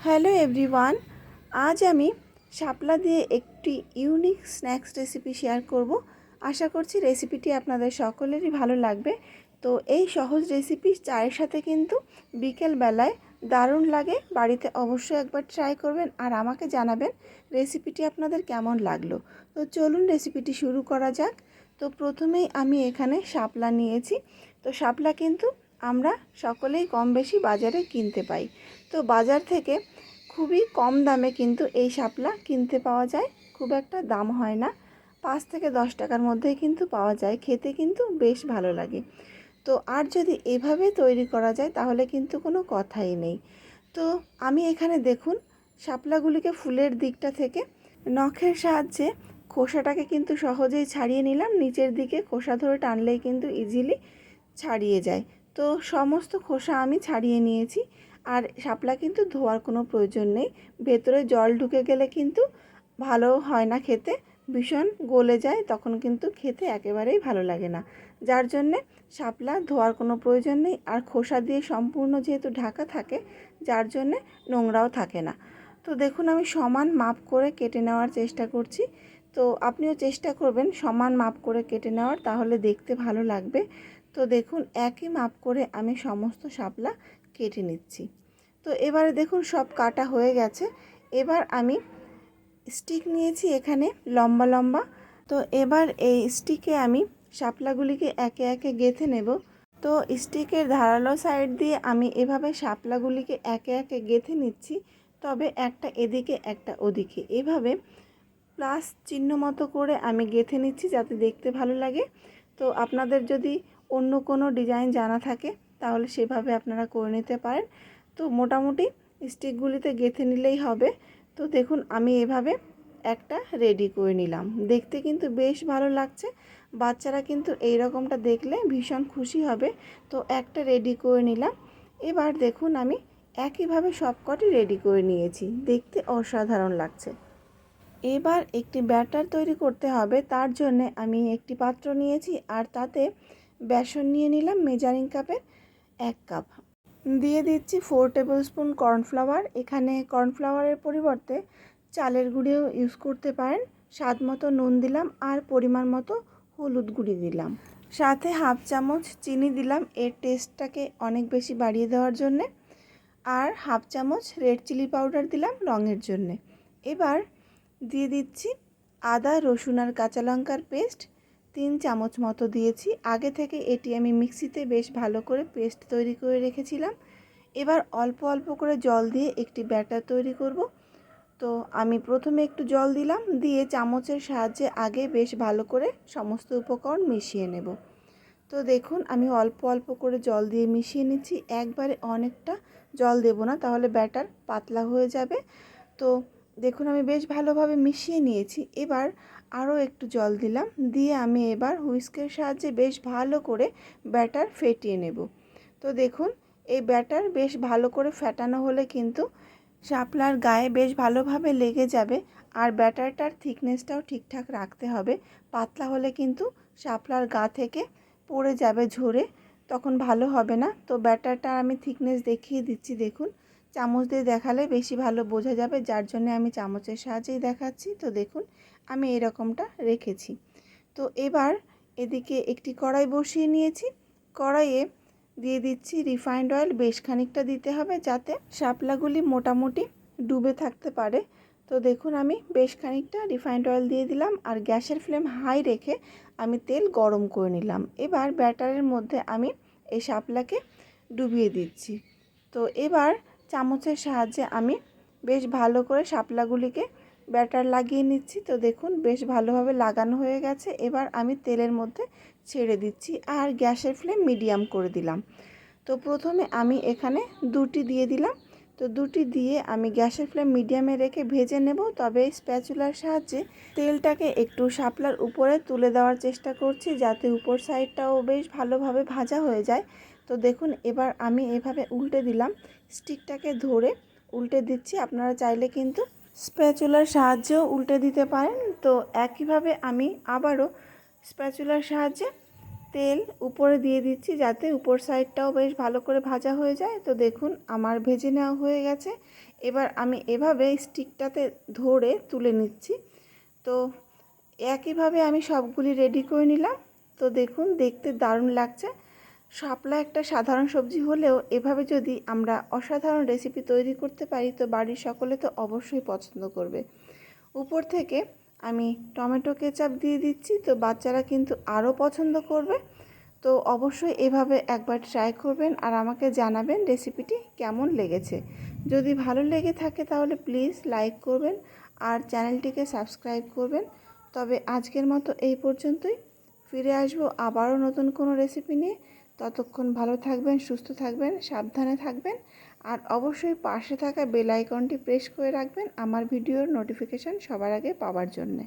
Hello everyone, আজ আমি শাপলা দিয়ে একটি ইউনিক স্ন্যাক্স রেসিপি শেয়ার করব। আশা করছি রেসিপিটি আপনাদের সকলেরই ভালো লাগবে। তো এই সহজ রেসিপি চায়ের সাথে কিন্তু বিকেলবেলায় দারুণ লাগে। বাড়িতে অবশ্যই একবার ট্রাই করবেন আর আমাকে জানাবেন রেসিপিটি আপনাদের কেমন লাগলো। তো চলুন রেসিপিটি শুরু করা যাক। তো প্রথমেই আমি এখানে শাপলা নিয়েছি। তো শাপলা কিন্তু আমরা সকলেই কম বেশি বাজারে কিনতে পাই। তো বাজার থেকে খুবই কম দামে কিন্তু এই শাপলা কিনতে পাওয়া যায়, খুব একটা দাম হয় না, 5 থেকে 10 টাকার মধ্যেই কিন্তু পাওয়া যায়। খেতে কিন্তু বেশ ভালো লাগে। তো আর যদি এভাবে তৈরি করা যায় তাহলে কিন্তু কোনো কথাই নেই। তো আমি এখানে দেখুন শাপলাগুলিকে ফুলের দিকটা থেকে নখের সাহায্যে খোসাটাকে কিন্তু সহজেই ছাড়িয়ে নিলাম। নিচের দিকে খোসা ধরে টানলেই কিন্তু ইজিলি ছাড়িয়ে যায়। তো সমস্ত খোসা আমি ছাড়িয়ে নিয়েছি। আর শাপলা কিন্তু ধোয়ার কোনো প্রয়োজন নেই। ভেতরে জল ঢুকে গেলে কিন্তু ভালো হয় না খেতে, ভীষণ গলে যায়, তখন কিন্তু খেতে একেবারেই ভালো লাগে না। যার জন্যে শাপলা ধোয়ার কোনো প্রয়োজন নেই। আর খোসা দিয়ে সম্পূর্ণ যেহেতু ঢাকা থাকে, যার জন্যে নোংরাও থাকে না। তো দেখুন আমি সমান মাপ করে কেটে নেওয়ার চেষ্টা করছি। তো আপনিও চেষ্টা করবেন সমান মাপ করে কেটে নেওয়ার, তাহলে দেখতে ভালো লাগবে। তো দেখুন একই মাপ করে আমি সমস্ত শাপলা কেটে নিচ্ছি। তো এবারে দেখুন সব কাটা হয়ে গেছে। এবার আমি স্টিক নিয়েছি এখানে লম্বা লম্বা। তো এবার এই স্টিকে আমি শাপলাগুলিকে একে একে গেঁথে নেব। তো স্টিকের ধারালো সাইড দিয়ে আমি এভাবে শাপলাগুলিকে একে একে গেঁথে নিচ্ছি। তবে একটা এদিকে একটা ওদিকে, এভাবে প্লাস চিহ্ন মতো করে আমি গেঁথে নিচ্ছি যাতে দেখতে ভালো লাগে। তো আপনাদের যদি অন্য কোনো ডিজাইন জানা থাকে তাহলে সেভাবে আপনারা করে নিতে পারেন। তো মোটামুটি স্টিকগুলিতে গেঁথে নিলেই হবে। তো দেখুন আমি এভাবে একটা রেডি করে নিলাম। দেখতে কিন্তু বেশ ভালো লাগছে, বাচ্চারা কিন্তু এই রকমটা দেখলে ভীষণ খুশি হবে। তো একটা রেডি করে নিলাম। এবার দেখুন আমি একইভাবে সবকটি রেডি করে নিয়েছি, দেখতে অসাধারণ লাগছে। এবার একটি ব্যাটার তৈরি করতে হবে। তার জন্য আমি একটি পাত্র নিয়েছি আর তাতে বেসন নিয়ে নিলাম মেজারিং কাপের 1 কাপ। দিয়ে দিচ্ছি 4 টেবিল স্পুন কর্নফ্লাওয়ার। এখানে কর্নফ্লাওয়ারের পরিবর্তে চালের গুঁড়িও ইউজ করতে পারেন। স্বাদ মতো নুন দিলাম আর পরিমাণ মতো হলুদ গুঁড়ি দিলাম। সাথে হাফ চামচ চিনি দিলাম এর টেস্টটাকে অনেক বেশি বাড়িয়ে দেওয়ার জন্যে। আর হাফ চামচ রেড চিলি পাউডার দিলাম রঙের জন্যে। এবার দিয়ে দিচ্ছি আদা রসুন আর কাঁচা লঙ্কার পেস্ট 3 চামচ মতো দিয়েছি। আগে থেকে এটি আমি মিক্সিতে বেশ ভালো করে পেস্ট তৈরি করে রেখেছিলাম। এবার অল্প অল্প করে জল দিয়ে একটি ব্যাটার তৈরি করব। তো আমি প্রথমে একটু জল দিলাম, দিয়ে চামচের সাহায্যে আগে বেশ ভালো করে সমস্ত উপকরণ মিশিয়ে নেব। তো দেখুন আমি অল্প অল্প করে জল দিয়ে মিশিয়ে নিচ্ছি, একবারে অনেকটা জল দেব না, তাহলে ব্যাটার পাতলা হয়ে যাবে। তো দেখুন আমি বেশ ভালোভাবে মিশিয়ে নিয়েছি। এবার আরও একটু জল দিলাম, দিয়ে আমি এবার হুইস্কের সাহায্যে বেশ ভালো করে ব্যাটার ফেটিয়ে নেব। তো দেখুন এই ব্যাটার বেশ ভালো করে ফেটানো হলে কিন্তু শাপলার গায়ে বেশ ভালোভাবে লেগে যাবে। আর ব্যাটারটার থিকনেসটাও ঠিকঠাক রাখতে হবে, পাতলা হলে কিন্তু শাপলার গা থেকে পড়ে যাবে ঝরে, তখন ভালো হবে না। তো ব্যাটারটা আমি থিকনেস দেখিয়ে দিচ্ছি, দেখুন চামচ দিয়ে দেখালে বেশি ভালো বোঝা যাবে, যার জন্য আমি চামচের সাহায্যেই দেখাচ্ছি। তো দেখুন আমি এরকমটা রেখেছি। তো এবার এদিকে একটি কড়াই বসিয়ে নিয়েছি। কড়াইয়ে দিয়ে দিচ্ছি রিফাইন্ড অয়েল, বেশ খানিকটা দিতে হবে যাতে শাপলাগুলি মোটামুটি ডুবে থাকতে পারে। তো দেখুন আমি বেশ খানিকটা রিফাইন্ড অয়েল দিয়ে দিলাম আর গ্যাসের ফ্লেম হাই রেখে আমি তেল গরম করে নিলাম। এবার ব্যাটারের মধ্যে আমি এই শাপলাকে ডুবিয়ে দিচ্ছি। তো এবার চামচের সাহায্যে আমি বেশ ভালো করে শাপলাগুলিকে ব্যাটার লাগিয়ে নিচ্ছি। তো দেখুন বেশ ভালোভাবে লাগানো হয়ে গেছে। এবার আমি তেলের মধ্যে ছেড়ে দিচ্ছি আর গ্যাসের ফ্লেম মিডিয়াম করে দিলাম। তো প্রথমে আমি এখানে দুটি দিয়ে দিলাম। তো দুটি দিয়ে আমি গ্যাসের ফ্লেম মিডিয়ামে রেখে ভেজে নেব। তবে স্প্যাচুলার সাহায্যে তেলটাকে একটু শাপলার উপরে তুলে দেওয়ার চেষ্টা করছি যাতে উপর সাইডটাও বেশ ভালোভাবে ভাজা হয়ে যায়। তো দেখুন এবার আমি এভাবে উল্টে দিলাম, স্টিকটাকে ধরে উল্টে দিচ্ছি। আপনারা চাইলে কিন্তু স্প্যাচুলার সাহায্যেও উল্টে দিতে পারেন। তো একইভাবে আমি আবারও স্প্যাচুলার সাহায্যে তেল উপরে দিয়ে দিচ্ছি যাতে উপর সাইডটাও বেশ ভালো করে ভাজা হয়ে যায়। তো দেখুন আমার ভেজে নেওয়া হয়ে গেছে। এবার আমি এভাবে স্টিকটাতে ধরে তুলে নিচ্ছি। তো একইভাবে আমি সবগুলি রেডি করে নিলাম। তো দেখুন দেখতে দারুণ লাগছে। শাপলা একটা সাধারণ সবজি হলেও এভাবে যদি আমরা অসাধারণ রেসিপি তৈরি করতে পারি তো বাড়ির সকলে তো অবশ্যই পছন্দ করবে। উপর থেকে আমি টমেটো কেচাপ দিয়ে দিচ্ছি, তো বাচ্চারা কিন্তু আরও পছন্দ করবে। তো অবশ্যই এভাবে একবার ট্রাই করবেন আর আমাকে জানাবেন রেসিপিটি কেমন লেগেছে। যদি ভালো লেগে থাকে তাহলে প্লিজ লাইক করবেন আর চ্যানেলটিকে সাবস্ক্রাইব করবেন। তবে আজকের মতো এই পর্যন্তই। ফিরে আসবো আবারও নতুন কোনো রেসিপি নিয়ে। ততক্ষণ ভালো থাকবেন, সুস্থ থাকবেন, সাবধানে থাকবেন আর অবশ্যই পাশে থাকা বেল আইকনটি প্রেস করে রাখবেন আমার ভিডিওর নোটিফিকেশান সবার আগে পাওয়ার জন্যে।